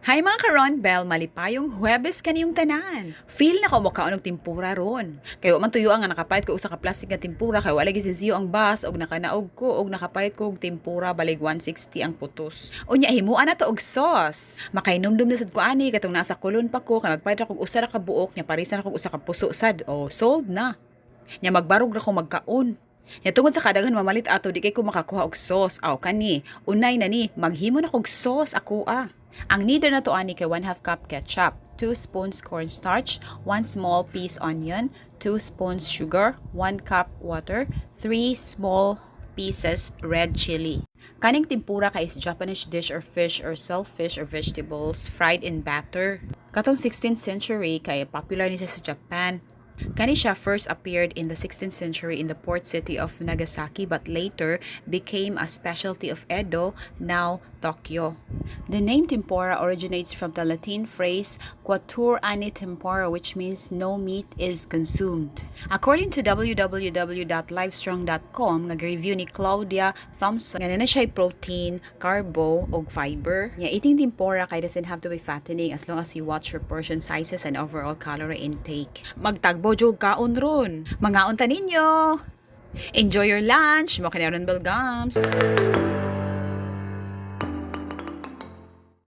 Hi mga ka-Ronbel, malipayong Huwebes kaniyong tanan. Feel na ko mokaon og tempura ron. Kayo man tuyoa nga nakapalit ko usa ka plastic nga tempura kay wala gyud siyo ang bus og nakanaog ko og nakapalit ko og tempura balig 160 ang putos. Unya himuan na to og sauce. Makainumdum na sad ko ani katong nasa kulon pa ko kay magpalit ako og usa ra ka buok nya parisan ako og usa ka puso sad. Oh, sold na. Nya magbarog ra ko magkaon. Nya tungod sa kadaghan mamalit ato di kay ko makakuha og sauce. Aw kani, unay na ni maghimo na kog sauce ako ah. Ang needed na to ani kay 1/2 cup ketchup, 2 spoons cornstarch, 1 small piece onion, 2 spoons sugar, 1 cup water, 3 small pieces red chili. Kaning tempura kay is Japanese dish or fish or shellfish or vegetables fried in batter. Katong 16th century kay popular ni siya sa Japan. Kani siya first appeared in the 16th century in the port city of Nagasaki but later became a specialty of Edo, now Tokyo. The name tempura originates from the Latin phrase quatur ani tempora, which means no meat is consumed. According to www.livestrong.com, nag-review ni Claudia Thompson, nga na siya protein, carbo, o fiber. Yeah, eating tempura kay doesn't have to be fattening as long as you watch your portion sizes and overall calorie intake. Magtagbo jog kaon ron. Mga unta ninyo! Enjoy your lunch! Mo kani Ronbel Gums!